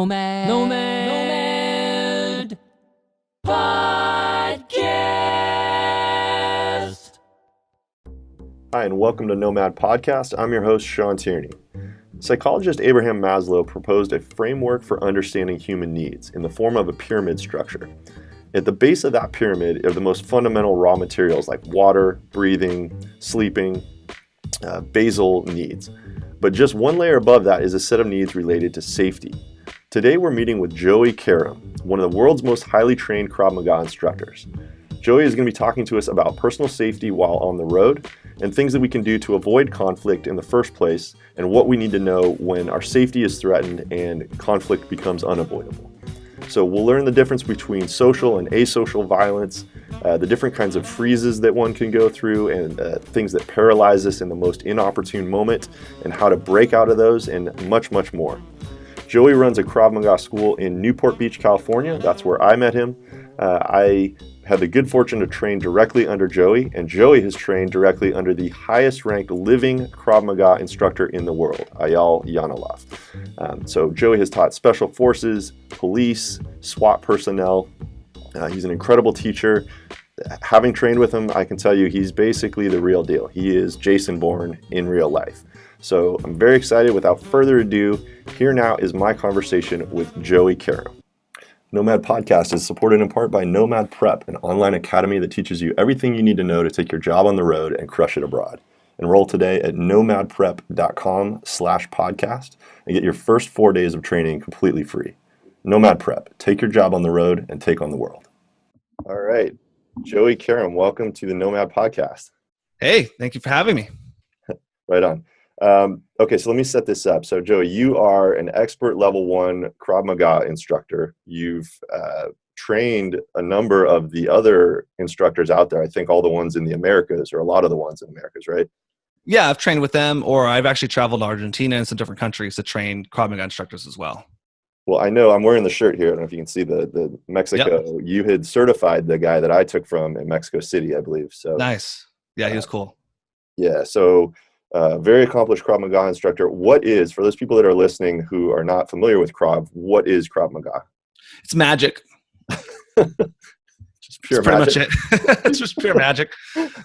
Nomad Podcast. Hi, and welcome to Nomad Podcast. I'm your host, Sean Tierney. Psychologist Abraham Maslow proposed a framework for understanding human needs in the form of a pyramid structure. At the base of that pyramid are the most fundamental raw materials like water, breathing, sleeping, basal needs. But just one layer above that is a set of needs related to safety. Today we're meeting with Joey Karam, one of the world's most highly trained Krav Maga instructors. Joey is going to be talking to us about personal safety while on the road and things that we can do to avoid conflict in the first place and what we need to know when our safety is threatened and conflict becomes unavoidable. So we'll learn the difference between social and asocial violence, the different kinds of freezes that one can go through and things that paralyze us in the most inopportune moment and how to break out of those and much, much more. Joey runs a Krav Maga school in Newport Beach, California. That's where I met him. I had the good fortune to train directly under Joey, and Joey has trained directly under the highest ranked living Krav Maga instructor in the world, Ayal Yanalov. So Joey has taught special forces, police, SWAT personnel. He's an incredible teacher. Having trained with him, I can tell you he's basically the real deal. He is Jason Bourne in real life. So I'm very excited. Without further ado, here now is my conversation with Joey Karam. Nomad Podcast is supported in part by Nomad Prep, an online academy that teaches you everything you need to know to take your job on the road and crush it abroad. Enroll today at nomadprep.com/podcast and get your first 4 days of training completely free. Nomad Prep, take your job on the road and take on the world. All right, Joey Karam, welcome to the Nomad Podcast. Hey, thank you for having me. Right on. Okay, so let me set this up. So Joey, you are an expert level 1 Krav Maga instructor. You've trained a number of the other instructors out there. I think all the ones in the Americas, or a lot of the ones in the Americas, right? Yeah, I've trained with them, or I've actually traveled to Argentina and some different countries to train Krav Maga instructors as well. Well, I know I'm wearing the shirt here. I don't know if you can see the Mexico. Yep. You had certified the guy that I took from in Mexico City, I believe. So nice. Yeah, he was cool. Yeah, so very accomplished Krav Maga instructor. What is, for those people that are listening who are not familiar with Krav, what is Krav Maga? It's magic. Just pure That's magic. pretty much it. It's just pure magic.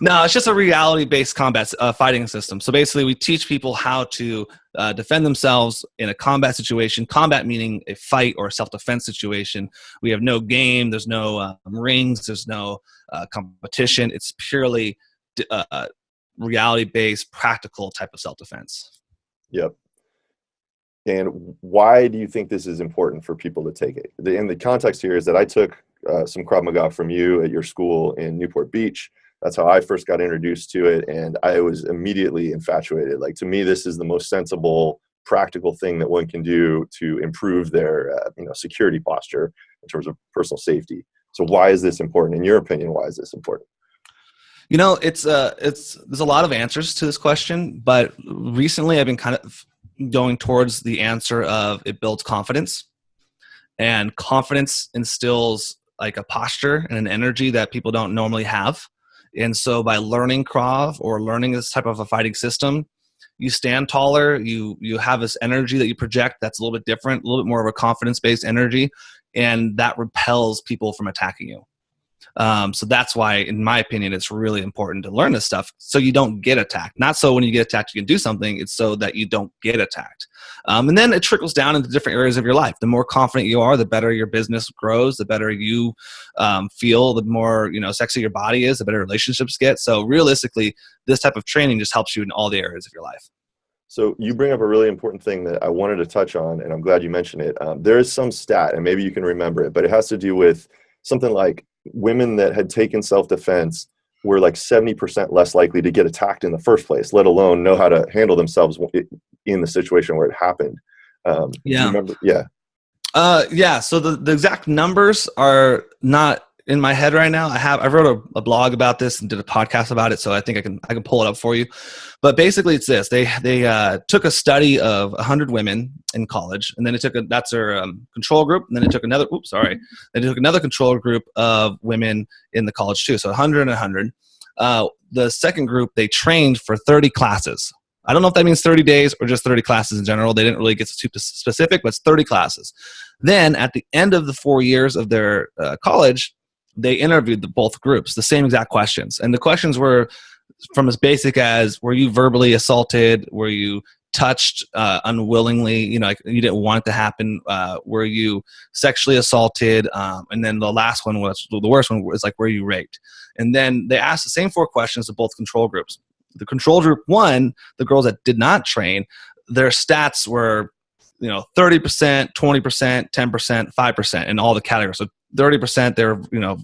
No, it's just a reality-based combat fighting system. So basically, we teach people how to defend themselves in a combat situation. Combat meaning a fight or a self-defense situation. We have no game. There's no rings. There's no competition. It's purely reality-based, practical type of self-defense. Yep. And why do you think this is important for people to take it? And the context here is that I took some Krav Maga from you at your school in Newport Beach. That's how I first got introduced to it, and I was immediately infatuated. Like, to me, this is the most sensible, practical thing that one can do to improve their security posture in terms of personal safety. So why is this important? In your opinion, why is this important? There's a lot of answers to this question, but recently I've been kind of going towards the answer of it builds confidence, and confidence instills like a posture and an energy that people don't normally have. And so by learning Krav or learning this type of a fighting system, you stand taller, you have this energy that you project that's a little bit different, a little bit more of a confidence-based energy, and that repels people from attacking you. So that's why, in my opinion, it's really important to learn this stuff so you don't get attacked. Not so when you get attacked, you can do something. It's so that you don't get attacked. And then it trickles down into different areas of your life. The more confident you are, the better your business grows, the better you feel, the more sexy your body is, the better relationships get. So realistically, this type of training just helps you in all the areas of your life. So you bring up a really important thing that I wanted to touch on, and I'm glad you mentioned it. There is some stat, and maybe you can remember it, but it has to do with something like women that had taken self-defense were like 70% less likely to get attacked in the first place, let alone know how to handle themselves in the situation where it happened. Yeah. Remember? Yeah. So the exact numbers are not in my head right now. I wrote a blog about this and did a podcast about it, so I think I can pull it up for you. But basically, it's this: they took a study of 100 women in college, and then that's their control group, and then they took another. They took another control group of women in the college too. So 100 and 100. The second group, they trained for 30 classes. I don't know if that means 30 days or just 30 classes in general. They didn't really get too specific, but it's 30 classes. Then at the end of the 4 years of their college, they interviewed both groups, the same exact questions. And the questions were from as basic as, were you verbally assaulted? Were you touched unwillingly? You know, like you didn't want it to happen. Were you sexually assaulted? And then the last one was, the worst one was like, were you raped? And then they asked the same 4 questions to both control groups. The control group 1, the girls that did not train, their stats were, 30%, 20%, 10%, 5% in all the categories. So 30% they're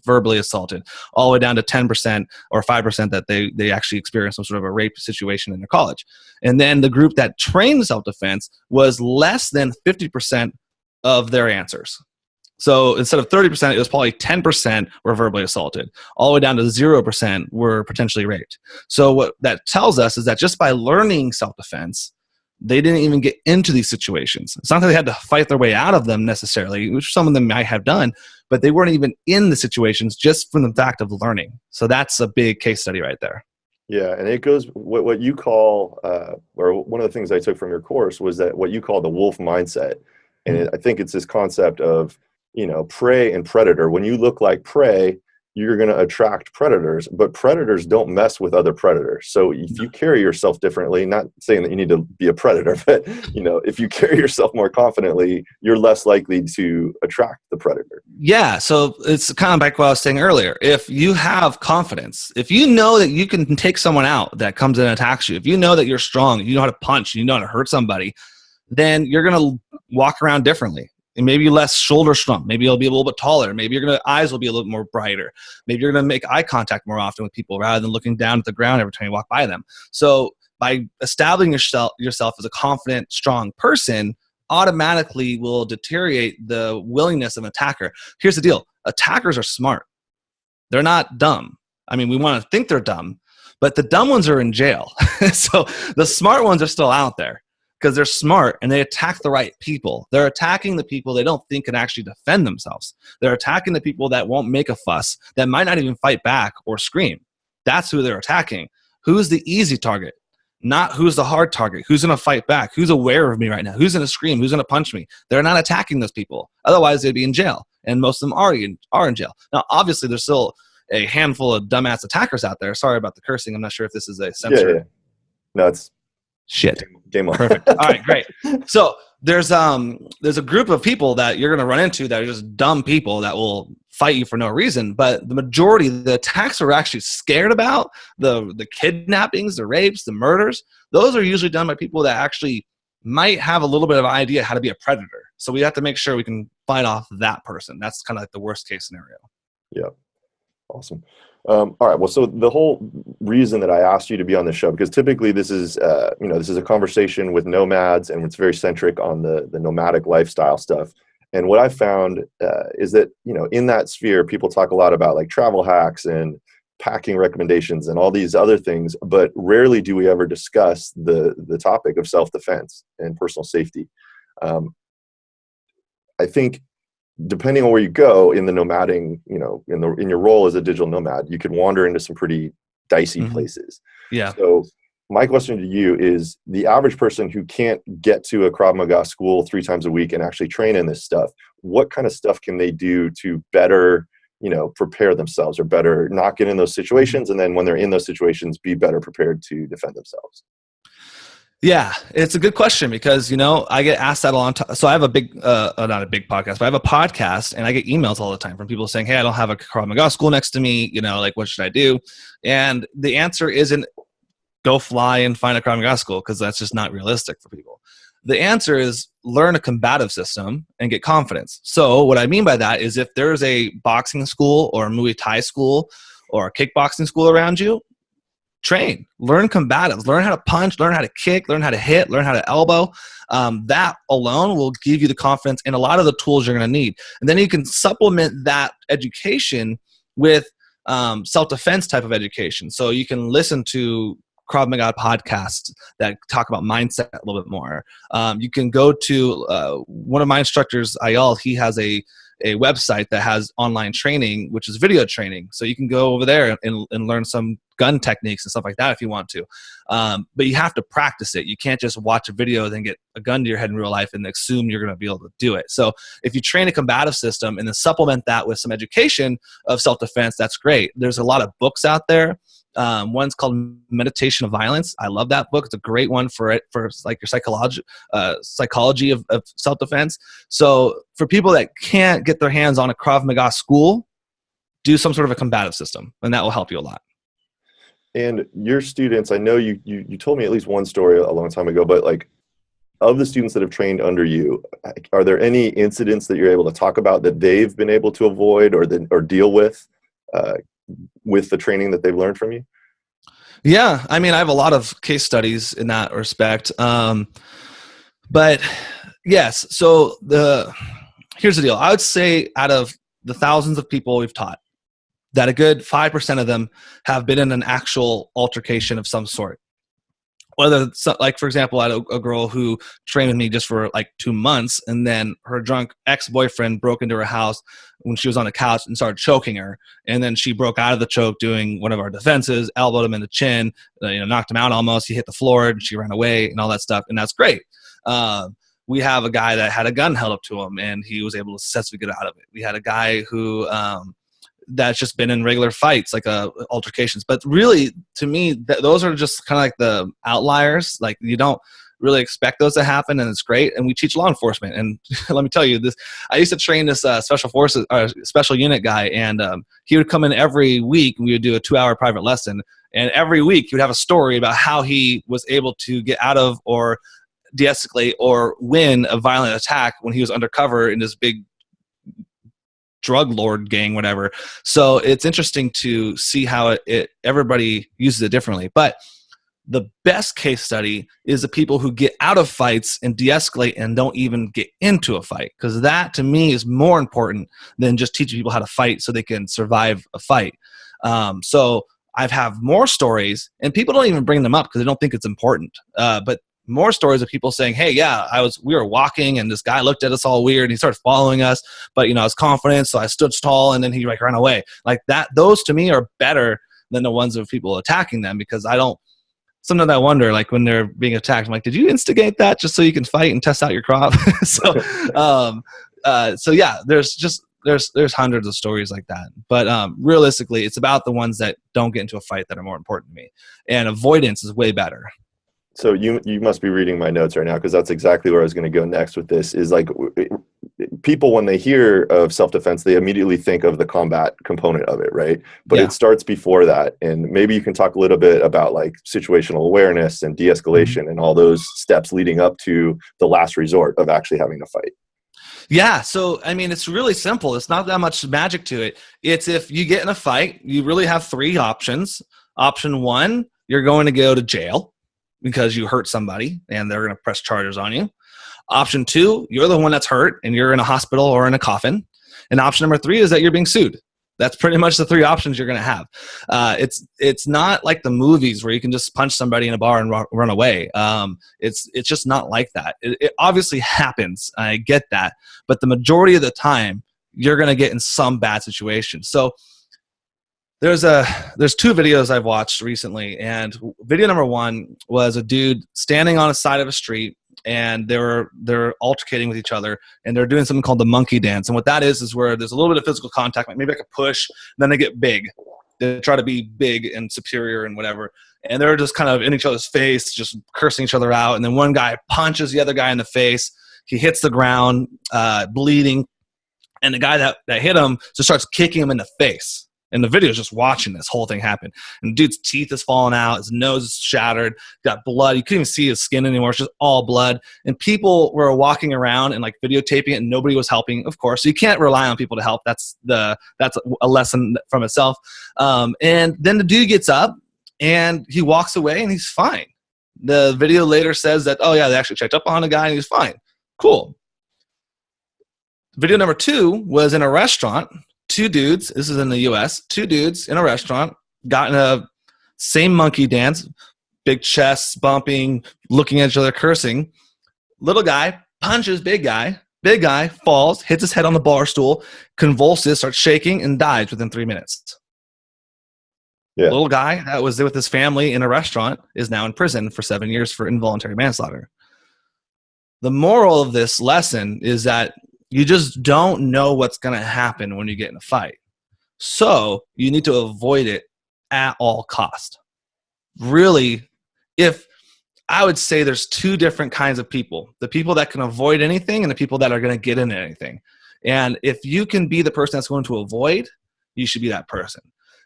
verbally assaulted, all the way down to 10% or 5% that they actually experienced some sort of a rape situation in their college. And then the group that trained self-defense was less than 50% of their answers. So instead of 30%, it was probably 10% were verbally assaulted, all the way down to 0% were potentially raped. So what that tells us is that just by learning self-defense, they didn't even get into these situations. It's not that they had to fight their way out of them necessarily, which some of them might have done, but they weren't even in the situations just from the fact of learning. So that's a big case study right there. Yeah, and it goes, what you call, or one of the things I took from your course was that what you call the wolf mindset. And I think it's this concept of, prey and predator. When you look like prey, you're going to attract predators, but predators don't mess with other predators. So if you carry yourself differently, not saying that you need to be a predator, but if you carry yourself more confidently, you're less likely to attract the predator. Yeah. So it's kind of like what I was saying earlier. If you have confidence, if you know that you can take someone out that comes in and attacks you, if you know that you're strong, you know how to punch, you know how to hurt somebody, then you're going to walk around differently. And maybe less shoulder shrunk. Maybe you'll be a little bit taller. Maybe your eyes will be a little more brighter. Maybe you're going to make eye contact more often with people rather than looking down at the ground every time you walk by them. So by establishing yourself as a confident, strong person, automatically will deteriorate the willingness of an attacker. Here's the deal. Attackers are smart. They're not dumb. I mean, we want to think they're dumb, but the dumb ones are in jail. So the smart ones are still out there, because they're smart and they attack the right people. They're attacking the people they don't think can actually defend themselves. They're attacking the people that won't make a fuss, that might not even fight back or scream. That's who they're attacking. Who's the easy target? Not who's the hard target. Who's going to fight back? Who's aware of me right now? Who's going to scream? Who's going to punch me? They're not attacking those people. Otherwise, they'd be in jail. And most of them are in jail. Now, obviously, there's still a handful of dumbass attackers out there. Sorry about the cursing. I'm not sure if this is a censor. Yeah. No, it's shit. Game on. Perfect. All right, great. So there's a group of people that you're going to run into that are just dumb people that will fight you for no reason. But the majority, the attacks we're actually scared about, the kidnappings, the rapes, the murders, those are usually done by people that actually might have a little bit of an idea how to be a predator. So we have to make sure we can fight off that person. That's kind of like the worst case scenario. Yeah. Awesome. All right. Well, so the whole reason that I asked you to be on the show, because typically this is, this is a conversation with nomads, and it's very centric on the nomadic lifestyle stuff. And what I found is that, in that sphere, people talk a lot about like travel hacks and packing recommendations and all these other things, but rarely do we ever discuss the topic of self-defense and personal safety. I think, depending on where you go in the nomading, in your role as a digital nomad, you could wander into some pretty dicey places. Yeah. So my question to you is, the average person who can't get to a Krav Maga school 3 times a week and actually train in this stuff, what kind of stuff can they do to better, prepare themselves, or better not get in those situations? And then when they're in those situations, be better prepared to defend themselves? Yeah, it's a good question, because, I get asked that a lot. So I have a big, not a big podcast, but I have a podcast, and I get emails all the time from people saying, hey, I don't have a Krav Maga school next to me. What should I do? And the answer isn't go fly and find a Krav Maga school, because that's just not realistic for people. The answer is learn a combative system and get confidence. So what I mean by that is, if there's a boxing school or a Muay Thai school or a kickboxing school around you, train, learn combatives, learn how to punch, learn how to kick, learn how to hit, learn how to elbow. That alone will give you the confidence and a lot of the tools you're going to need. And then you can supplement that education with self-defense type of education. So you can listen to Krav Maga podcasts that talk about mindset a little bit more. You can go to one of my instructors, Ayal. He has a website that has online training, which is video training. So you can go over there and learn some gun techniques and stuff like that if you want to. But you have to practice it. You can't just watch a video, then get a gun to your head in real life and assume you're going to be able to do it. So if you train a combative system and then supplement that with some education of self-defense, that's great. There's a lot of books out there. One's called Meditation of Violence. I love that book. It's a great one for like your psychology of self-defense. So for people that can't get their hands on a Krav Maga school, do some sort of a combative system, and that will help you a lot. And your students, I know you told me at least one story a long time ago, but like, of the students that have trained under you, are there any incidents that you're able to talk about that they've been able to avoid or deal with the training that they've learned from you? Yeah, I mean, I have a lot of case studies in that respect. But yes, so here's the deal. I would say out of the thousands of people we've taught, that a good 5% of them have been in an actual altercation of some sort. Whether, like, for example, I had a girl who trained with me just for like 2 months, and then her drunk ex-boyfriend broke into her house when she was on the couch and started choking her. And then she broke out of the choke doing one of our defenses, elbowed him in the chin, knocked him out almost. He hit the floor and she ran away and all that stuff. And that's great. We have a guy that had a gun held up to him and he was able to successfully get out of it. We had a guy who that's just been in regular fights, like altercations. But really, to me, those are just kind of like the outliers. Like, you don't really expect those to happen, and it's great. And we teach law enforcement. And let me tell you this: I used to train this special forces, special unit guy, and he would come in every week. And we would do a 2-hour private lesson, and every week he would have a story about how he was able to get out of or de-escalate or win a violent attack when he was undercover in this big drug lord gang, whatever. So it's interesting to see how everybody uses it differently. But the best case study is the people who get out of fights and de-escalate and don't even get into a fight, because that to me is more important than just teaching people how to fight so they can survive a fight. So I've have more stories, and people don't even bring them up because they don't think it's important. But more stories of people saying, hey, yeah, we were walking and this guy looked at us all weird and he started following us, but I was confident, so I stood tall, and then he ran away. Like that, those to me are better than the ones of people attacking them, because sometimes I wonder, like when they're being attacked, I'm like, did you instigate that just so you can fight and test out your Krav? So yeah, there's hundreds of stories like that. But realistically, it's about the ones that don't get into a fight that are more important to me. And avoidance is way better. So you must be reading my notes right now, because that's exactly where I was going to go next with this. Is like, people, when they hear of self-defense, they immediately think of the combat component of it, right? But It starts before that. And maybe you can talk a little bit about like situational awareness and de-escalation and all those steps leading up to the last resort of actually having to fight. Yeah, so I mean, it's really simple. It's not that much magic to it. It's, if you get in a fight, you really have 3 options. Option 1, you're going to go to jail because you hurt somebody and they're going to press charges on you. Option 2, you're the one that's hurt and you're in a hospital or in a coffin. And option number 3 is that you're being sued. That's pretty much the 3 options you're going to have. It's not like the movies where you can just punch somebody in a bar and run away. It's just not like that. It obviously happens. I get that. But the majority of the time, you're going to get in some bad situation. So there's 2 videos I've watched recently, and video number 1 was a dude standing on a side of a street, and they're altercating with each other, and they're doing something called the monkey dance. And what that is where there's a little bit of physical contact, like maybe like a push, then they get big. They try to be big and superior and whatever, and they're just kind of in each other's face, just cursing each other out. And then one guy punches the other guy in the face. He hits the ground, bleeding, and the guy that hit him just starts kicking him in the face. And the video is just watching this whole thing happen. And the dude's teeth is falling out. His nose is shattered. Got blood. You couldn't even see his skin anymore. It's just all blood. And people were walking around and like videotaping it, and nobody was helping, of course. So you can't rely on people to help. That's a lesson from itself. And then the dude gets up and he walks away and he's fine. The video later says that, oh yeah, they actually checked up on the guy and he's fine. Cool. Video number 2 was in a restaurant. 2 dudes, this is in the US, 2 dudes in a restaurant got in a same monkey dance, big chests bumping, looking at each other, cursing. Little guy punches big guy falls, hits his head on the bar stool, convulses, starts shaking, and dies within 3 minutes. Yeah. Little guy that was there with his family in a restaurant is now in prison for 7 years for involuntary manslaughter. The moral of this lesson is that you just don't know what's going to happen when you get in a fight. So you need to avoid it at all cost. Really, if I would say there's two different kinds of people, the people that can avoid anything and the people that are going to get into anything. And if you can be the person that's going to avoid, you should be that person.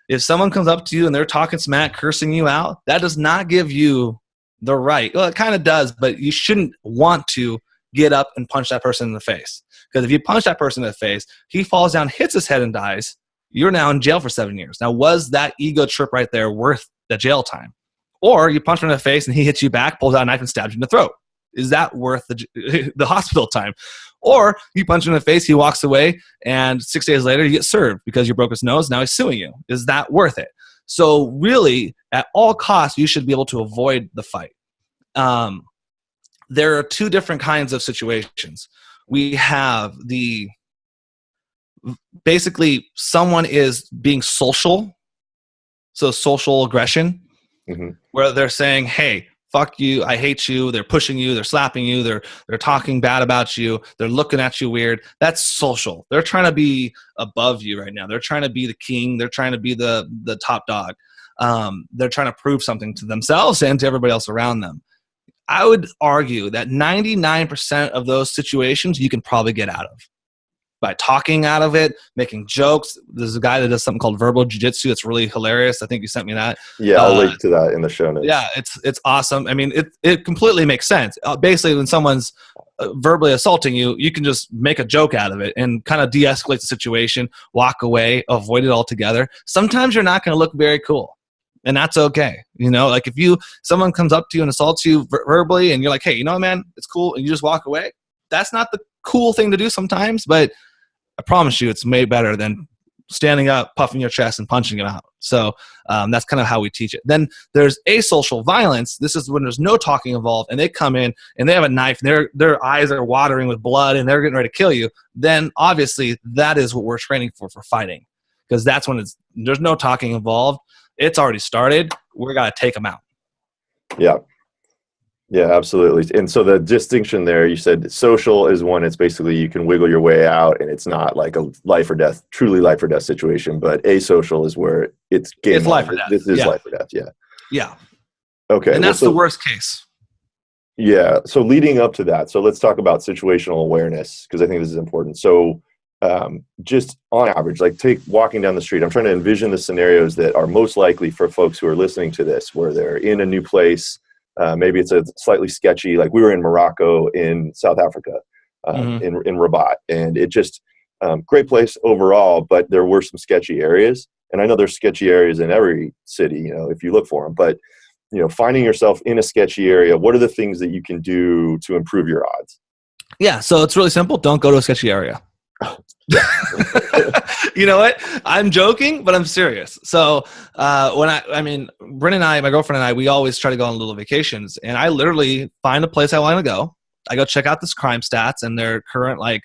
If someone comes up to you and they're talking smack, cursing you out, that does not give you the right. Well, it kind of does, but you shouldn't want to get up and punch that person in the face. Because if you punch that person in the face, he falls down, hits his head and dies. You're now in jail for 7 years. Now, was that ego trip right there worth the jail time? Or you punch him in the face and he hits you back, pulls out a knife and stabs you in the throat. Is that worth the hospital time? Or you punch him in the face, he walks away, and 6 days later you get served because you broke his nose, now he's suing you. Is that worth it? So really, at all costs, you should be able to avoid the fight. There are two different kinds of situations. We have basically someone is being social, so social aggression, where they're saying, hey, fuck you, I hate you, they're pushing you, they're slapping you, they're talking bad about you, they're looking at you weird. That's social. They're trying to be above you right now. They're trying to be the king. They're trying to be the top dog. They're trying to prove something to themselves and to everybody else around them. I would argue that 99% of those situations you can probably get out of by talking out of it, making jokes. There's a guy that does something called verbal jiu-jitsu. It's really hilarious. I think you sent me that. Yeah, I'll link to that in the show notes. Yeah, it's awesome. I mean, it completely makes sense. Basically, when someone's verbally assaulting you, you can just make a joke out of it and kind of de-escalate the situation, walk away, avoid it altogether. Sometimes you're not going to look very cool. And that's okay. You know, like if someone comes up to you and assaults you verbally and you're like, hey, you know what, man, it's cool. And you just walk away. That's not the cool thing to do sometimes, but I promise you it's way better than standing up, puffing your chest and punching him out. So that's kind of how we teach it. Then there's asocial violence. This is when there's no talking involved and they come in and they have a knife and their eyes are watering with blood and they're getting ready to kill you. Then obviously that is what we're training for fighting, because that's when there's no talking involved. It's already started. We're got to take them out. Yeah. Yeah, absolutely. And so the distinction there, you said social is one, it's basically you can wiggle your way out and it's not like a life or death, truly life or death situation, but asocial is where it's game It's life or death. This is life or death. Yeah. Yeah. Okay. And that's the worst case. Yeah. So leading up to that, so let's talk about situational awareness, because I think this is important. So just on average, like take walking down the street, I'm trying to envision the scenarios that are most likely for folks who are listening to this, where they're in a new place. Maybe it's a slightly sketchy, like we were in Morocco, in South Africa, in Rabat, and it just great place overall, but there were some sketchy areas. And I know there's sketchy areas in every city, you know, if you look for them, but you know, finding yourself in a sketchy area, what are the things that you can do to improve your odds? Yeah. So it's really simple. Don't go to a sketchy area. You know what? I'm joking, but I'm serious. So Bryn and I, my girlfriend and I, we always try to go on little vacations, and I literally find a place I want to go. I go check out this crime stats and their current like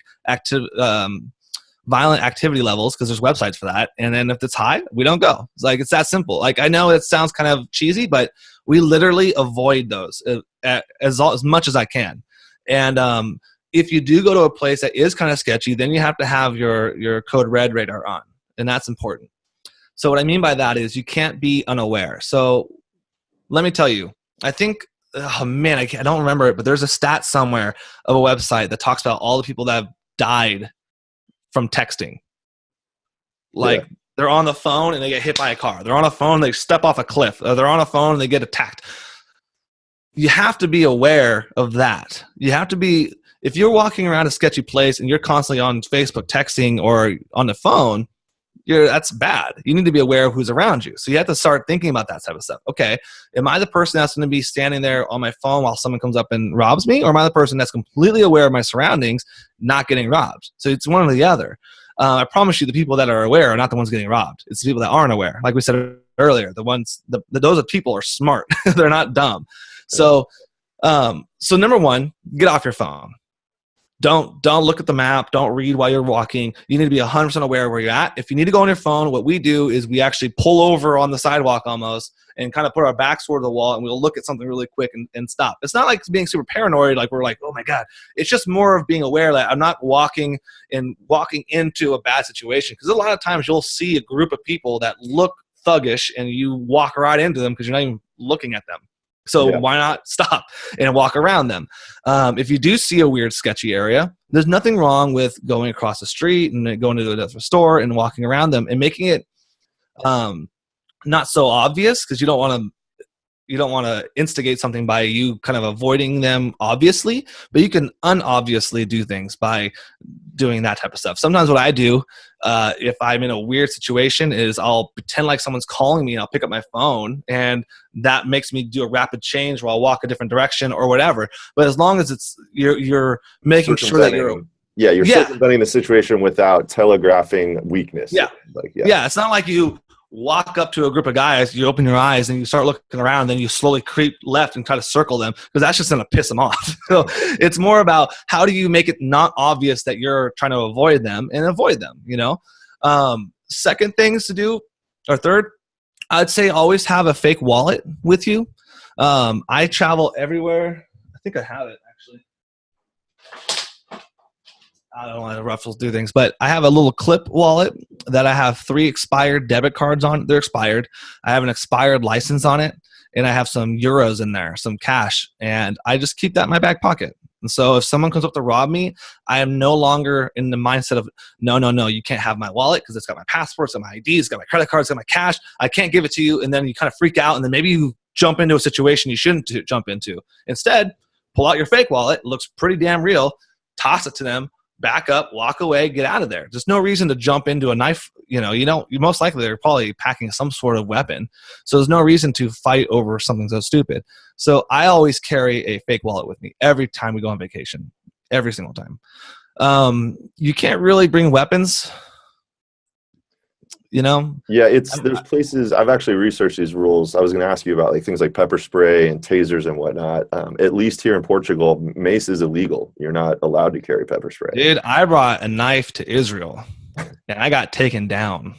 violent activity levels, because there's websites for that. And then if it's high, we don't go. It's like, it's that simple. Like, I know it sounds kind of cheesy, but we literally avoid those as much as I can. And if you do go to a place that is kind of sketchy, then you have to have your code red radar on, and that's important. So what I mean by that is you can't be unaware. So let me tell you, I think, oh man, I don't remember it, but there's a stat somewhere of a website that talks about all the people that have died from texting. Like they're on the phone and they get hit by a car. They're on a phone, they step off a cliff. Or they're on a phone and they get attacked. You have to be aware of that. You have to be... If you're walking around a sketchy place and you're constantly on Facebook texting or on the phone, that's bad. You need to be aware of who's around you. So you have to start thinking about that type of stuff. Okay, am I the person that's going to be standing there on my phone while someone comes up and robs me? Or am I the person that's completely aware of my surroundings, not getting robbed? So it's one or the other. I promise you the people that are aware are not the ones getting robbed. It's the people that aren't aware. Like we said earlier, those people are smart. They're not dumb. So number one, get off your phone. Don't look at the map. Don't read while you're walking. You need to be 100% aware of where you're at. If you need to go on your phone, what we do is we actually pull over on the sidewalk almost and kind of put our backs toward the wall, and we'll look at something really quick and stop. It's not like being super paranoid, like we're like, oh my God. It's just more of being aware that I'm not walking into a bad situation. Because a lot of times you'll see a group of people that look thuggish and you walk right into them because you're not even looking at them. So why not stop and walk around them? If you do see a weird, sketchy area, there's nothing wrong with going across the street and going to a store and walking around them and making it not so obvious, because you don't want to instigate something by you kind of avoiding them obviously, but you can unobviously do things by doing that type of stuff. Sometimes what I do, if I'm in a weird situation, is I'll pretend like someone's calling me and I'll pick up my phone, and that makes me do a rapid change where I'll walk a different direction or whatever. But as long as it's you're making sure that you're circumventing the situation without telegraphing weakness. It's not like you walk up to a group of guys, you open your eyes and you start looking around, then you slowly creep left and try to circle them, because that's just going to piss them off. So it's more about how do you make it not obvious that you're trying to avoid them and avoid them, Second things to do, or third, I'd say always have a fake wallet with you. I travel everywhere. I think I have it actually. I don't want to ruffles do things, but I have a little clip wallet that I have 3 expired debit cards on. They're expired. I have an expired license on it, and I have some euros in there, some cash, and I just keep that in my back pocket. And so if someone comes up to rob me, I am no longer in the mindset of, no, you can't have my wallet because it's got my passport, it's got my ID, it's got my credit cards, it's got my cash. I can't give it to you. And then you kind of freak out, and then maybe you jump into a situation you shouldn't jump into. Instead, pull out your fake wallet. It looks pretty damn real. Toss it to them. Back up, walk away, get out of there. There's no reason to jump into a knife. You most likely they're probably packing some sort of weapon. So there's no reason to fight over something so stupid. So I always carry a fake wallet with me every time we go on vacation, every single time. You can't really bring weapons, there's places. I've actually researched these rules. I was going to ask you about things like pepper spray and tasers and whatnot. At least here in Portugal, mace is illegal. You're not allowed to carry pepper spray. Dude, I brought a knife to Israel and I got taken down.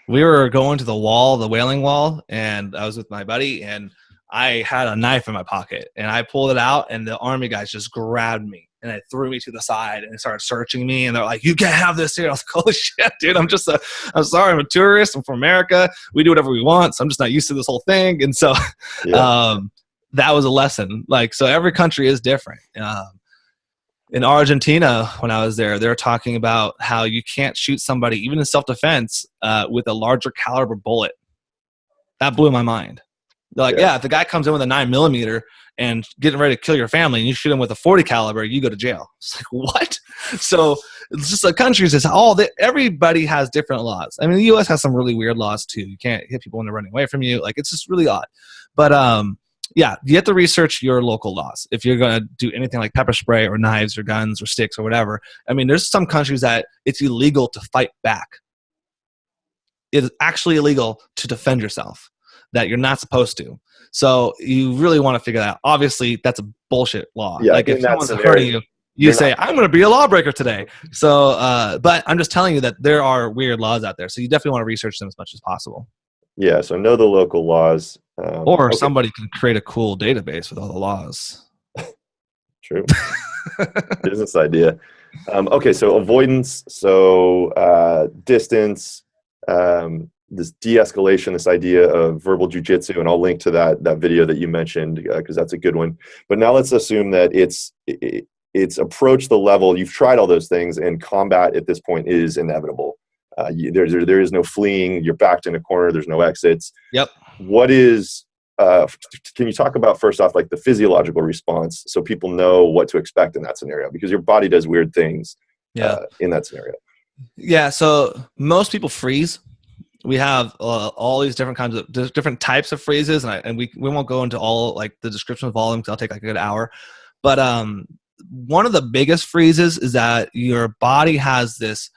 We were going to the Wailing Wall, and I was with my buddy, and I had a knife in my pocket, and I pulled it out, and the army guys just grabbed me. And they threw me to the side and they started searching me. And they're like, you can't have this here. I was like, holy shit, dude. I'm sorry. I'm a tourist. I'm from America. We do whatever we want. So I'm just not used to this whole thing. And so that was a lesson. So every country is different. In Argentina, when I was there, they were talking about how you can't shoot somebody, even in self-defense, with a larger caliber bullet. That blew my mind. They're like, if the guy comes in with a 9mm and getting ready to kill your family, and you shoot him with a 40 caliber, you go to jail. It's like, what? So it's just like countries is everybody has different laws. I mean, the U.S. has some really weird laws too. You can't hit people when they're running away from you. It's just really odd. But you have to research your local laws if you're going to do anything like pepper spray or knives or guns or sticks or whatever. I mean, there's some countries that it's illegal to fight back. It is actually illegal to defend yourself, that you're not supposed to. So you really want to figure that out. Obviously, that's a bullshit law. If someone's hurting you, you say, I'm going to be a lawbreaker today. So, but I'm just telling you that there are weird laws out there. So you definitely want to research them as much as possible. Yeah, so know the local laws. Somebody can create a cool database with all the laws. True. Business idea. So avoidance, distance, this de-escalation, this idea of verbal jujitsu, and I'll link to that video that you mentioned because that's a good one. But now let's assume that it's approached the level, you've tried all those things, and combat at this point is inevitable. There is no fleeing. You're backed in a corner. There's no exits. Yep. What is? Can you talk about first off the physiological response so people know what to expect in that scenario, because your body does weird things in that scenario. Yeah. So most people freeze. We have all these different kinds of different types of phrases, and we won't go into all the description of all of them because I'll take a good hour. But one of the biggest phrases is that your body has this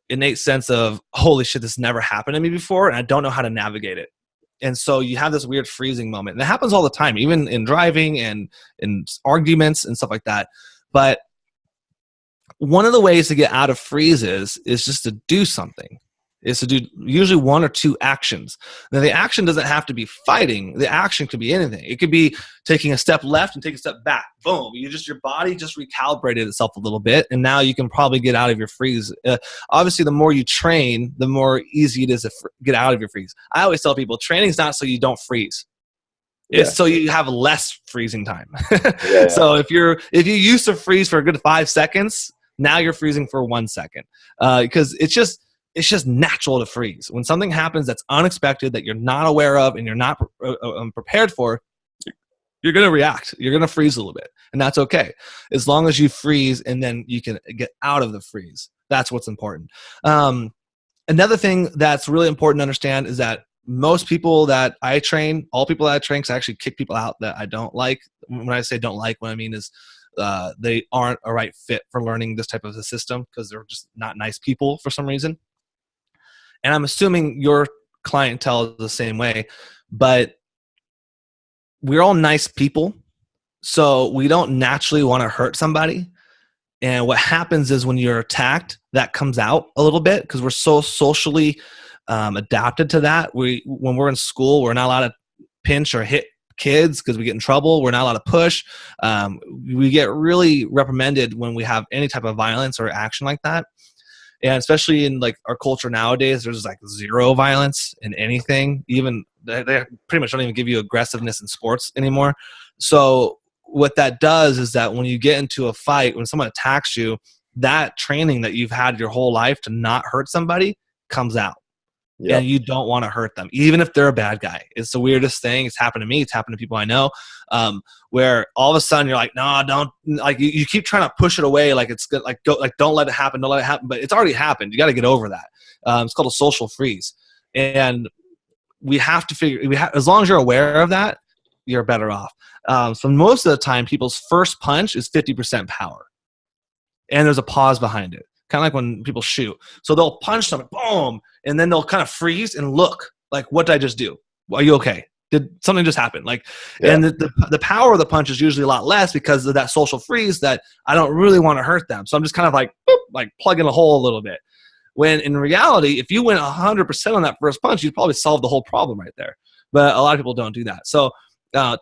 innate sense of, holy shit, this never happened to me before, and I don't know how to navigate it. And so you have this weird freezing moment. And it happens all the time, even in driving and in arguments and stuff like that. But one of the ways to get out of freezes is just to do something. Is to do usually one or two actions. Now, the action doesn't have to be fighting. The action could be anything. It could be taking a step left and taking a step back. Boom. Your body just recalibrated itself a little bit, and now you can probably get out of your freeze. Obviously, the more you train, the more easy it is to get out of your freeze. I always tell people, training is not so you don't freeze. It's so you have less freezing time. So if you used to freeze for a good 5 seconds, now you're freezing for 1 second, because it's just natural to freeze. When something happens that's unexpected, that you're not aware of and you're not prepared for, you're going to react. You're going to freeze a little bit, and that's okay. As long as you freeze and then you can get out of the freeze. That's what's important. Another thing that's really important to understand is that most people that I train, all people that I train, because I actually kick people out that I don't like. When I say don't like, what I mean is they aren't a right fit for learning this type of a system because they're just not nice people for some reason. And I'm assuming your clientele is the same way, but we're all nice people, so we don't naturally want to hurt somebody. And what happens is when you're attacked, that comes out a little bit because we're so socially adapted to that. When we're in school, we're not allowed to pinch or hit kids because we get in trouble. We're not allowed to push. We get really reprimanded when we have any type of violence or action like that. And especially in like our culture nowadays, there's like zero violence in anything. Even they pretty much don't even give you aggressiveness in sports anymore. So what that does is that when you get into a fight, when someone attacks you, that training that you've had your whole life to not hurt somebody comes out. Yep. And you don't want to hurt them, even if they're a bad guy. It's the weirdest thing. It's happened to me. It's happened to people I know, where all of a sudden you're like, no, don't. Like you keep trying to push it away, like it's good. Like don't let it happen. Don't let it happen. But it's already happened. You got to get over that. It's called a social freeze, and we have to figure. As long as you're aware of that, you're better off. So most of the time, people's first punch is 50% power, and there's a pause behind it. Kind of like when people shoot. So they'll punch something, boom, and then they'll kind of freeze and look like, what did I just do? Are you okay? Did something just happen? Like, and the power of the punch is usually a lot less because of that social freeze that I don't really want to hurt them. So I'm just kind of like, boop, like plugging a hole a little bit. When in reality, if you went 100% on that first punch, you'd probably solve the whole problem right there. But a lot of people don't do that. So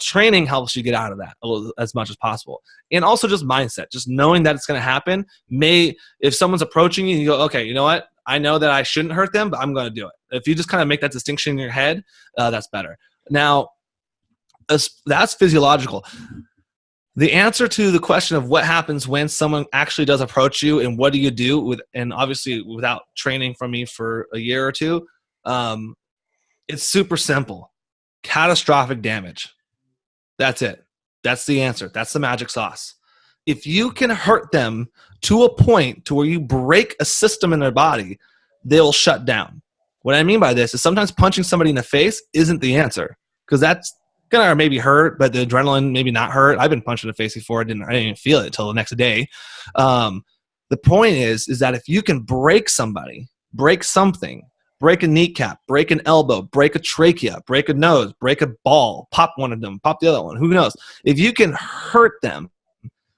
training helps you get out of that as much as possible. And also just mindset, just knowing that it's going to happen. If someone's approaching you and you go, okay, you know what? I know that I shouldn't hurt them, but I'm going to do it. If you just kind of make that distinction in your head, that's better. Now, that's physiological. The answer to the question of what happens when someone actually does approach you and what do you do and obviously without training from me for a year or two, it's super simple. Catastrophic damage. That's it. That's the answer. That's the magic sauce. If you can hurt them to a point to where you break a system in their body, they'll shut down. What I mean by this is sometimes punching somebody in the face isn't the answer because that's going to maybe hurt, but the adrenaline maybe not hurt. I've been punched in the face before. I didn't even feel it until the next day. The point is that if you can break somebody, break something, break a kneecap, break an elbow, break a trachea, break a nose, break a ball, pop one of them, pop the other one, who knows? If you can hurt them,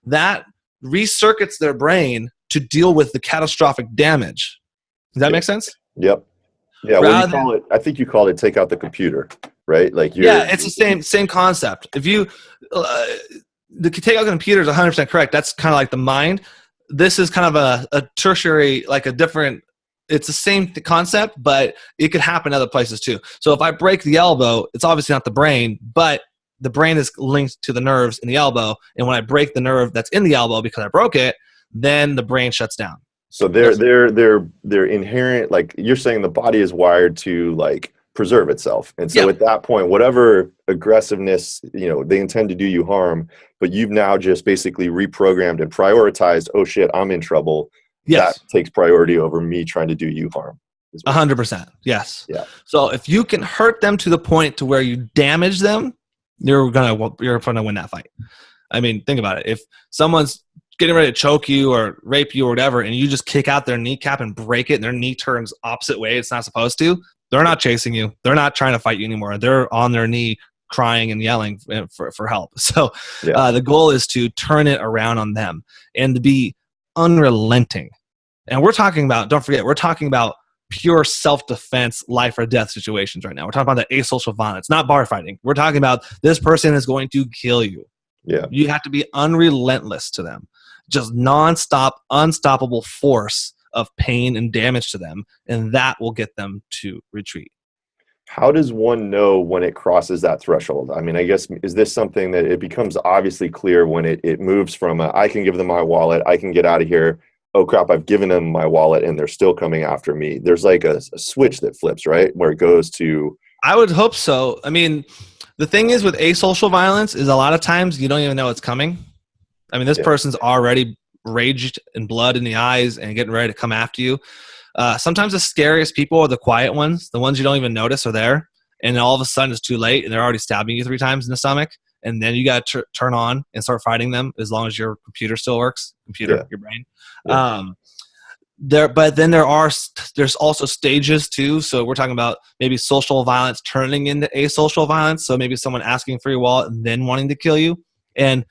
that recircuits their brain to deal with the catastrophic damage. Does that make sense? Yep. Yeah, well, you call it take out the computer, right? Like it's the same concept. If you the take out the computer is 100% correct. That's kind of like the mind. This is kind of a tertiary, like a different. It's the same concept, but it could happen other places too. So if I break the elbow, it's obviously not the brain, but the brain is linked to the nerves in the elbow. And when I break the nerve that's in the elbow because I broke it, then the brain shuts down. So they're inherent, like you're saying the body is wired to like preserve itself. And so at that point, whatever aggressiveness, they intend to do you harm, but you've now just basically reprogrammed and prioritized, oh shit, I'm in trouble. Yes. That takes priority over me trying to do you harm. 100%. Yes. Yeah. So if you can hurt them to the point to where you damage them, you're gonna win that fight. I mean, think about it. If someone's getting ready to choke you or rape you or whatever, and you just kick out their kneecap and break it, and their knee turns opposite way it's not supposed to, they're not chasing you. They're not trying to fight you anymore. They're on their knee crying and yelling for help. So the goal is to turn it around on them and to be unrelenting. And we're talking about, don't forget, we're talking about pure self-defense, life or death situations right now. We're talking about the asocial violence, not bar fighting. We're talking about this person is going to kill you. Yeah. You have to be unrelentless to them. Just nonstop, unstoppable force of pain and damage to them. And that will get them to retreat. How does one know when it crosses that threshold? I mean, I guess, is this something that it becomes obviously clear when it moves from I can give them my wallet, I can get out of here, oh crap, I've given them my wallet and they're still coming after me. There's like a switch that flips, right? Where it goes to... I would hope so. I mean, the thing is with asocial violence is a lot of times you don't even know it's coming. I mean, this person's already raged and blood in the eyes and getting ready to come after you. Sometimes the scariest people are the quiet ones, the ones you don't even notice are there. And then all of a sudden it's too late and they're already stabbing you 3 times in the stomach. And then you got to turn on and start fighting them as long as your computer still works, your brain. Yeah. But then there's also stages too. So we're talking about maybe social violence turning into asocial violence. So maybe someone asking for your wallet and then wanting to kill you. And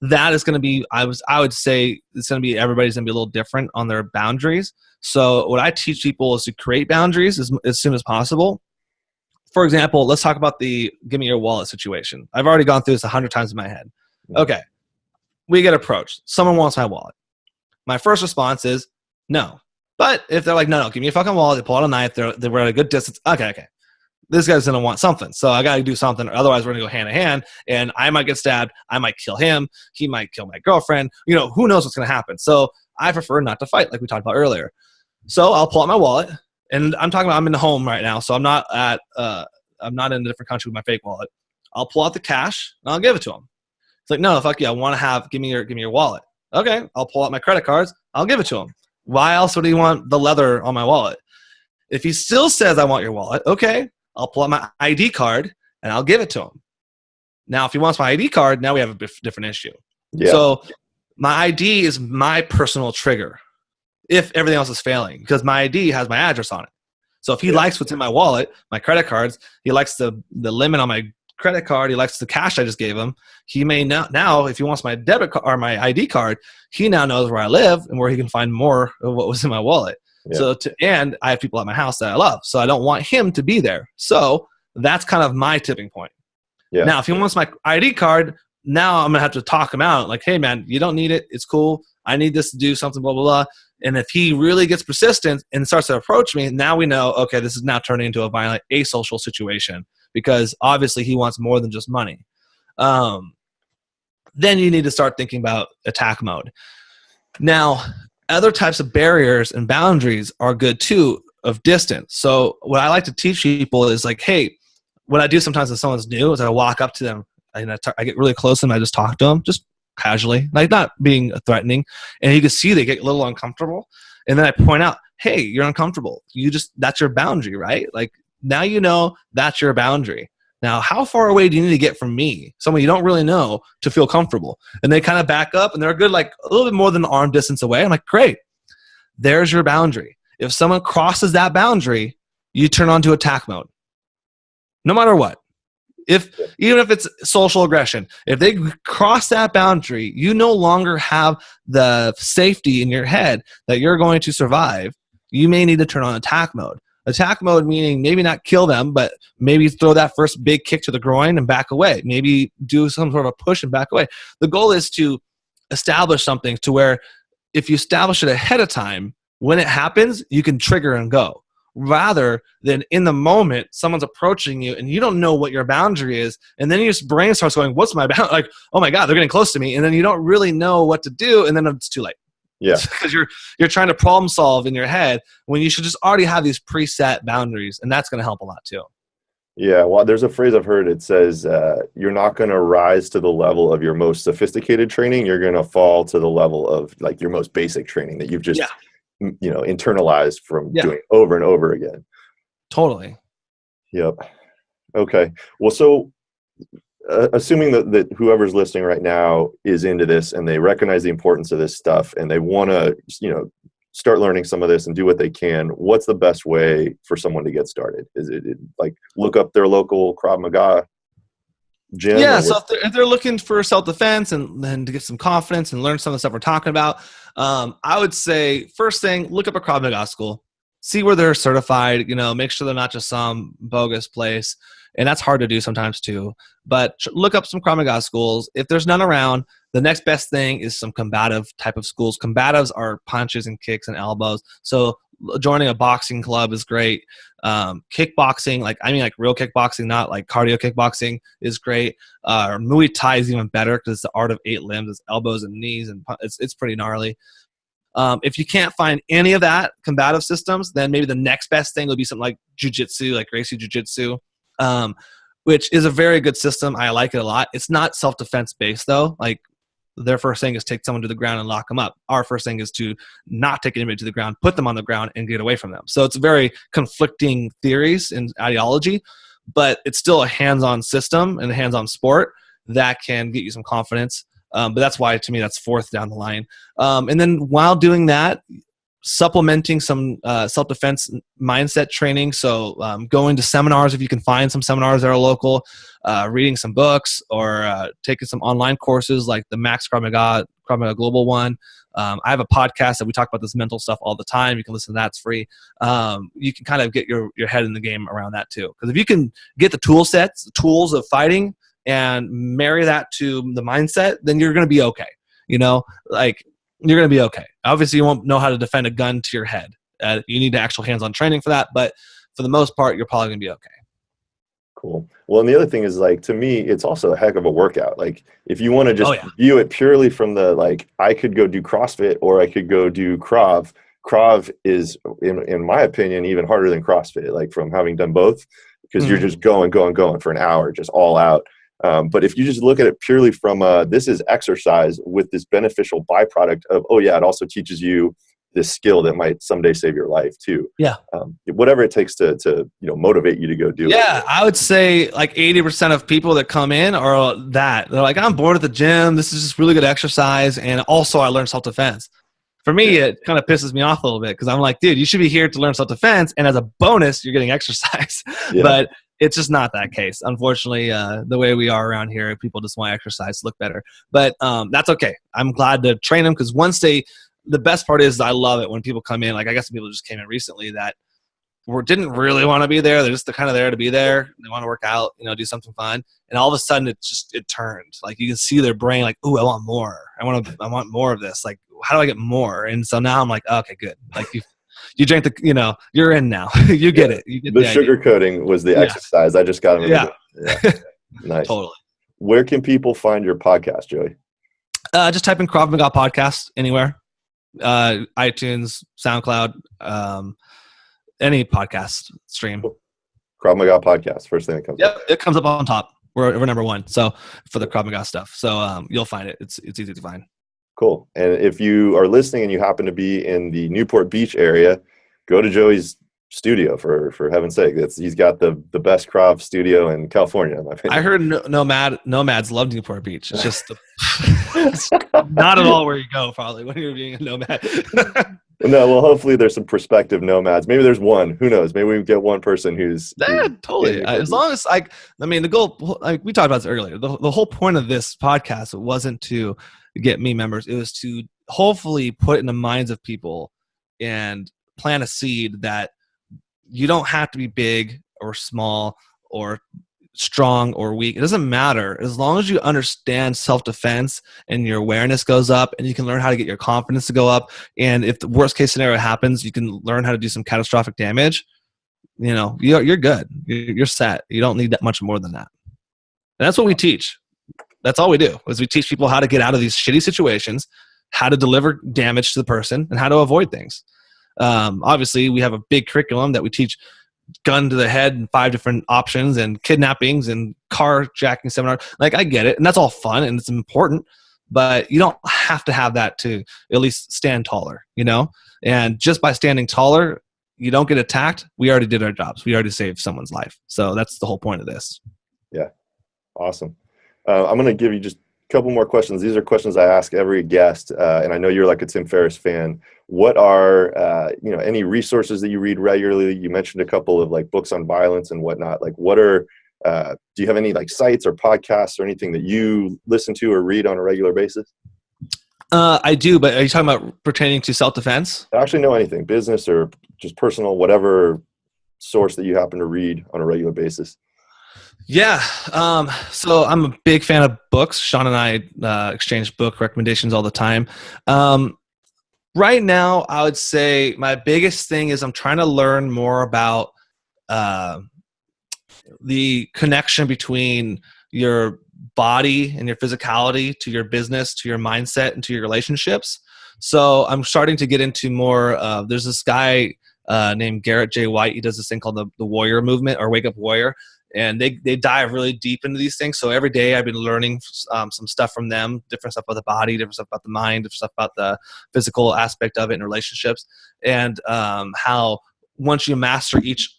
that is going to be, I would say it's going to be, everybody's going to be a little different on their boundaries. So what I teach people is to create boundaries as soon as possible. For example, let's talk about the give me your wallet situation. I've already gone through this 100 times in my head. Okay. We get approached. Someone wants my wallet. My first response is no. But if they're like, no, give me a fucking wallet. They pull out a knife. They're at a good distance. Okay. This guy's going to want something. So I got to do something. Otherwise, we're going to go hand in hand. And I might get stabbed. I might kill him. He might kill my girlfriend. Who knows what's going to happen. So I prefer not to fight like we talked about earlier. So I'll pull out my wallet. And I'm talking about I'm in the home right now. So I'm not in a different country with my fake wallet. I'll pull out the cash and I'll give it to him. It's like, no, fuck you. I want to give me your wallet. Okay. I'll pull out my credit cards. I'll give it to him. Why else would he want the leather on my wallet? If he still says I want your wallet, okay, I'll pull out my ID card and I'll give it to him. Now, if he wants my ID card, now we have a different issue. Yeah. So my ID is my personal trigger if everything else is failing because my ID has my address on it. So if he likes what's in my wallet, my credit cards, he likes the limit on my credit card, he likes the cash I just gave him, he may now, if he wants my debit card or my ID card, he now knows where I live and where he can find more of what was in my wallet. Yeah. And I have people at my house that I love, so I don't want him to be there. So that's kind of my tipping point. Yeah. Now, if he wants my ID card, now I'm going to have to talk him out. Like, hey, man, you don't need it. It's cool. I need this to do something, blah, blah, blah. And if he really gets persistent and starts to approach me, now we know, okay, this is now turning into a violent asocial situation because obviously he wants more than just money. Then you need to start thinking about attack mode. Now, other types of barriers and boundaries are good too of distance. So what I like to teach people is like, hey, what I do sometimes if someone's new is I walk up to them and I get really close to them. I just talk to them just casually, like not being threatening. And you can see they get a little uncomfortable. And then I point out, hey, you're uncomfortable. That's your boundary, right? Like now you know that's your boundary. Now, how far away do you need to get from me, someone you don't really know, to feel comfortable? And they kind of back up, and they're good, like a little bit more than an arm distance away. I'm like, great. There's your boundary. If someone crosses that boundary, you turn on to attack mode. No matter what. Even if it's social aggression, if they cross that boundary, you no longer have the safety in your head that you're going to survive. You may need to turn on attack mode. Attack mode meaning maybe not kill them, but maybe throw that first big kick to the groin and back away. Maybe do some sort of a push and back away. The goal is to establish something to where if you establish it ahead of time, when it happens, you can trigger and go. Rather than in the moment, someone's approaching you and you don't know what your boundary is. And then your brain starts going, what's my boundary? Like, oh my God, they're getting close to me. And then you don't really know what to do. And then it's too late. Yeah. Because you're trying to problem solve in your head when you should just already have these preset boundaries. And that's going to help a lot too. Yeah. Well, there's a phrase I've heard. It says, you're not going to rise to the level of your most sophisticated training. You're going to fall to the level of like your most basic training that you've just, internalized from doing over and over again. Totally. Yep. Okay. Well, so assuming that whoever's listening right now is into this and they recognize the importance of this stuff and they want to, start learning some of this and do what they can, what's the best way for someone to get started? Is it like look up their local Krav Maga gym? Yeah, so if they're looking for self-defense and then to get some confidence and learn some of the stuff we're talking about, I would say first thing, look up a Krav Maga school. See where they're certified, make sure they're not just some bogus place. And that's hard to do sometimes too. But look up some Krav Maga schools. If there's none around, the next best thing is some combative type of schools. Combatives are punches and kicks and elbows. So joining a boxing club is great. Kickboxing, like real kickboxing, not like cardio kickboxing, is great. Muay Thai is even better because it's the art of 8 limbs. It's elbows and knees, and it's pretty gnarly. If you can't find any of that combative systems, then maybe the next best thing would be something like jiu-jitsu, like Gracie Jiu-Jitsu, which is a very good system. I like it a lot. It's not self-defense based though. Like their first thing is take someone to the ground and lock them up. Our first thing is to not take anybody to the ground, put them on the ground and get away from them. So it's very conflicting theories and ideology, but it's still a hands-on system and a hands-on sport that can get you some confidence. But that's why, to me, that's fourth down the line. And then while doing that, supplementing some self-defense mindset training. So going to seminars if you can find some seminars that are local, reading some books, or taking some online courses like the Max Krav Maga Global one. I have a podcast that we talk about this mental stuff all the time. You can listen to that. It's free. You can kind of get your head in the game around that too. Because if you can get the tool sets, the tools of fighting, and marry that to the mindset, then you're going to be okay. You're going to be okay. Obviously, you won't know how to defend a gun to your head. You need actual hands-on training for that. But for the most part, you're probably going to be okay. Cool. Well, and the other thing is, like, to me, it's also a heck of a workout. Like, if you want to just view it purely from the, like, I could go do CrossFit or I could go do Krav. Krav is, in my opinion, even harder than CrossFit, like from having done both, because you're just going for an hour, just all out. But if you just look at it purely from this is exercise with this beneficial byproduct of, it also teaches you this skill that might someday save your life too. Yeah. Whatever it takes to motivate you to go do it. Yeah, I would say like 80% of people that come in are that. They're like, I'm bored at the gym. This is just really good exercise. And also I learned self-defense. For me, it kind of pisses me off a little bit because I'm like, dude, you should be here to learn self-defense. And as a bonus, you're getting exercise. Yeah. But it's just not that case. Unfortunately, the way we are around here, people just want exercise to look better. But that's okay. I'm glad to train them because the best part is I love it when people come in. Like I got some people just came in recently that didn't really want to be there. They're just kind of there to be there. They want to work out, do something fun. And all of a sudden it turned. Like you can see their brain like, ooh, I want more. I want more of this. Like, how do I get more? And so now I'm like, okay, good. Like you drank you're in now. You get it. You get the sugar coating was the exercise. I just got him. Yeah. Nice. Totally. Where can people find your podcast, Joey? Just type in Krav Maga podcast anywhere. iTunes, SoundCloud, any podcast stream. Krav Maga podcast, first thing that comes up. It comes up on top. We're number one. So for the Krav Maga stuff. So you'll find it. It's easy to find. Cool. And if you are listening and you happen to be in the Newport Beach area, go to Joey's studio for heaven's sake. He's got the best Krav studio in California, in my opinion. I heard nomads love Newport Beach. It's just it's not at all where you go probably when you're being a nomad. No, well, hopefully there's some prospective nomads. Maybe there's one. Who knows? Maybe we get one person who's totally. As long as the goal, like we talked about this earlier, the whole point of this podcast wasn't to get me members. It was to hopefully put in the minds of people and plant a seed that you don't have to be big or small or strong or weak. It doesn't matter. As long as you understand self-defense and your awareness goes up and you can learn how to get your confidence to go up. And if the worst case scenario happens, you can learn how to do some catastrophic damage. You're good. You're set. You don't need that much more than that. And that's what we teach. That's all we do is we teach people how to get out of these shitty situations, how to deliver damage to the person, and how to avoid things. Obviously, we have a big curriculum that we teach gun to the head and 5 different options and kidnappings and carjacking seminar. Like, I get it. And that's all fun and it's important, but you don't have to have that to at least stand taller, And just by standing taller, you don't get attacked. We already did our jobs. We already saved someone's life. So that's the whole point of this. Yeah. Awesome. I'm going to give you just a couple more questions. These are questions I ask every guest, and I know you're like a Tim Ferriss fan. What are, any resources that you read regularly? You mentioned a couple of like books on violence and whatnot. Like, what are Do you have any like sites or podcasts or anything that you listen to or read on a regular basis? I do, but are you talking about pertaining to self-defense? I actually know anything, business or just personal, whatever source that you happen to read on a regular basis. Yeah. So I'm a big fan of books. Sean and I exchange book recommendations all the time. Right now, I would say my biggest thing is I'm trying to learn more about uh, the connection between your body and your physicality to your business, to your mindset, and to your relationships. So I'm starting to get into more. There's this guy named Garrett J. White. He does this thing called the Warrior Movement or Wake Up Warrior. And they dive really deep into these things. So every day I've been learning some stuff from them, different stuff about the body, different stuff about the mind, different stuff about the physical aspect of it in relationships, and how once you master each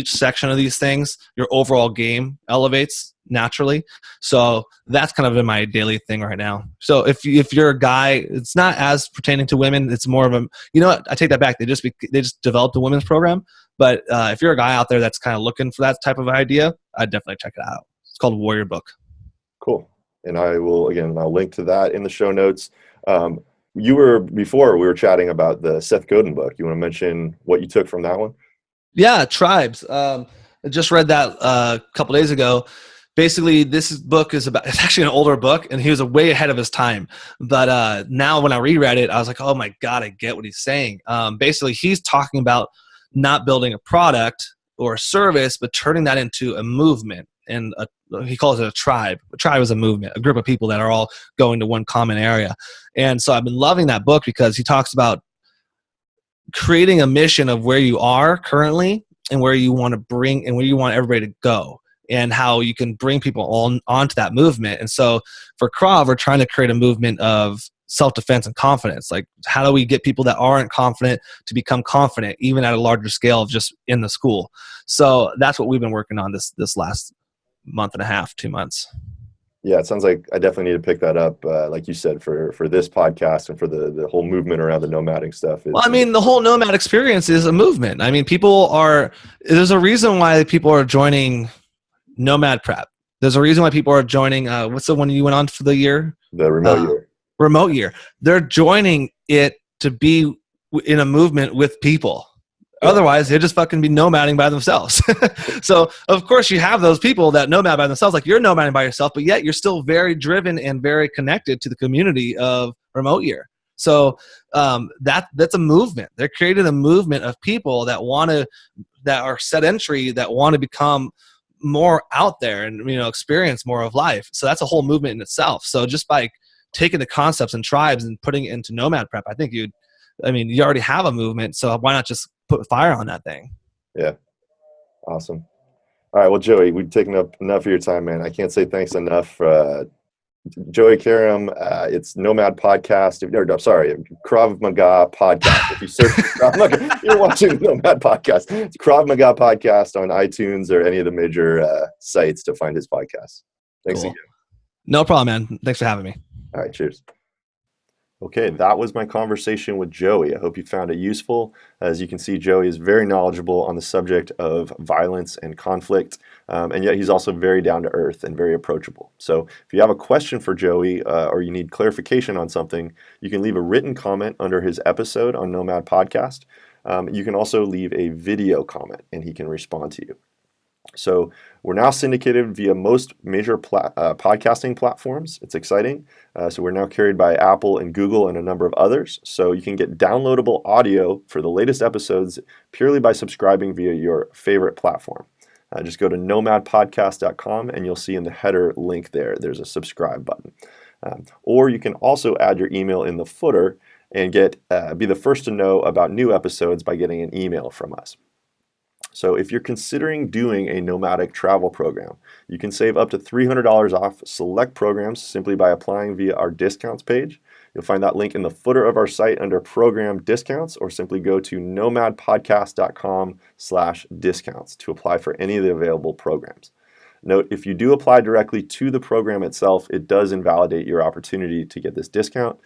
section of these things, your overall game elevates naturally. So that's kind of been my daily thing right now. So if you're a guy, it's not as pertaining to women. It's more of a, you know what? I take that back. They just developed a women's program. But if you're a guy out there that's kind of looking for that type of idea, I'd definitely check it out. It's called Warrior Book. Cool. And I'll link to that in the show notes. Before we were chatting about the Seth Godin book. You want to mention what you took from that one? Yeah, Tribes. I just read that a couple days ago. Basically, this book it's actually an older book, and he was way ahead of his time. But now when I reread it, I was like, oh my God, I get what he's saying. Basically, he's talking about not building a product or a service, but turning that into a movement. And he calls it a tribe. A tribe is a movement, a group of people that are all going to one common area. And so I've been loving that book because he talks about creating a mission of where you are currently and where you want to bring and where you want everybody to go, and how you can bring people onto that movement. And so for Krav, we're trying to create a movement of self-defense and confidence. Like, how do we get people that aren't confident to become confident, even at a larger scale of just in the school? So that's what we've been working on this last month and a half, 2 months. Yeah, it sounds like I definitely need to pick that up, like you said, for this podcast and for the whole movement around the nomading stuff. Well, I mean, the whole nomad experience is a movement. I mean, there's a reason why people are joining Nomad Prep. There's a reason why people are joining, what's the one you went on for the year? The remote year. Remote year. They're joining it to be in a movement with people. Yeah. Otherwise, they'd just fucking be nomading by themselves. So, of course, you have those people that nomad by themselves, like you're nomading by yourself, but yet you're still very driven and very connected to the community of remote year. So that's a movement. They're creating a movement of people that are set entry, that want to become more out there and experience more of life. So that's a whole movement in itself. So just by taking the concepts and tribes and putting it into Nomad Prep, I think you already have a movement, so why not just put fire on that thing? Yeah. Awesome. All right, well, Joey, we've taken up enough of your time, man. I can't say thanks enough. Joey Karam, it's Nomad Podcast. Krav Maga Podcast. If you search Krav Maga, you're watching the Nomad Podcast. It's Krav Maga Podcast on iTunes or any of the major sites to find his podcast. Thanks again. No problem, man. Thanks for having me. All right, cheers. Okay, that was my conversation with Joey. I hope you found it useful. As you can see, Joey is very knowledgeable on the subject of violence and conflict, and yet he's also very down to earth and very approachable. So if you have a question for Joey or you need clarification on something, you can leave a written comment under his episode on Nomad Podcast. You can also leave a video comment and he can respond to you. So we're now syndicated via most major podcasting platforms. It's exciting. So we're now carried by Apple and Google and a number of others. So you can get downloadable audio for the latest episodes purely by subscribing via your favorite platform. Just go to nomadpodcast.com and you'll see in the header link there's a subscribe button. Or you can also add your email in the footer and be the first to know about new episodes by getting an email from us. So if you're considering doing a nomadic travel program, you can save up to $300 off select programs simply by applying via our discounts page. You'll find that link in the footer of our site under program discounts, or simply go to nomadpodcast.com/discounts to apply for any of the available programs. Note, if you do apply directly to the program itself, it does invalidate your opportunity to get this discount.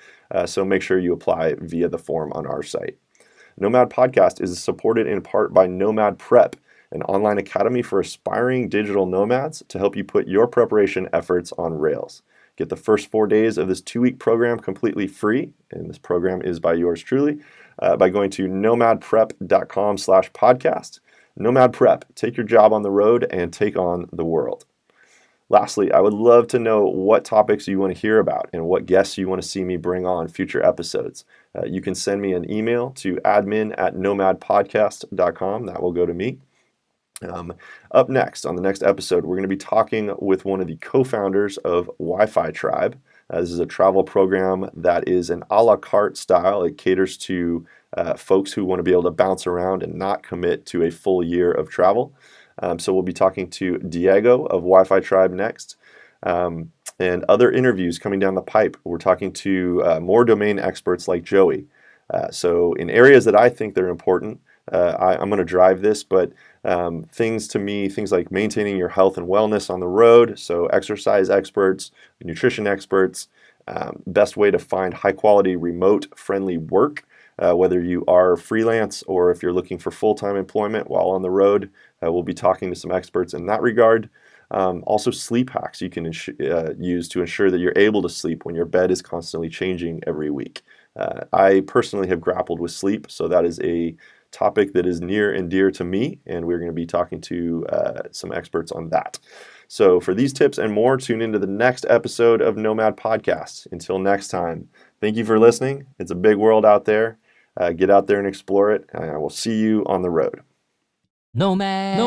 So make sure you apply via the form on our site. Nomad Podcast is supported in part by Nomad Prep, an online academy for aspiring digital nomads to help you put your preparation efforts on rails. Get the first 4 days of this 2-week program completely free, and this program is by yours truly, by going to nomadprep.com/podcast. Nomad Prep, take your job on the road and take on the world. Lastly, I would love to know what topics you want to hear about and what guests you want to see me bring on future episodes. You can send me an email to admin@nomadpodcast.com. That will go to me. Up next, on the next episode, we're going to be talking with one of the co-founders of Wi-Fi Tribe. This is a travel program that is an a la carte style. It caters to folks who want to be able to bounce around and not commit to a full year of travel. So we'll be talking to Diego of Wi-Fi Tribe next. And other interviews coming down the pipe. We're talking to more domain experts like Joey. So in areas that I think they're important, I'm going to drive this, but things like maintaining your health and wellness on the road, so exercise experts, nutrition experts, best way to find high quality remote friendly work, whether you are freelance or if you're looking for full-time employment while on the road. We'll be talking to some experts in that regard. Also sleep hacks you can use to ensure that you're able to sleep when your bed is constantly changing every week. I personally have grappled with sleep, so that is a topic that is near and dear to me, and we're going to be talking to some experts on that. So for these tips and more, tune into the next episode of Nomad Podcast. Until next time, thank you for listening. It's a big world out there. Get out there and explore it, and I will see you on the road. Nomad.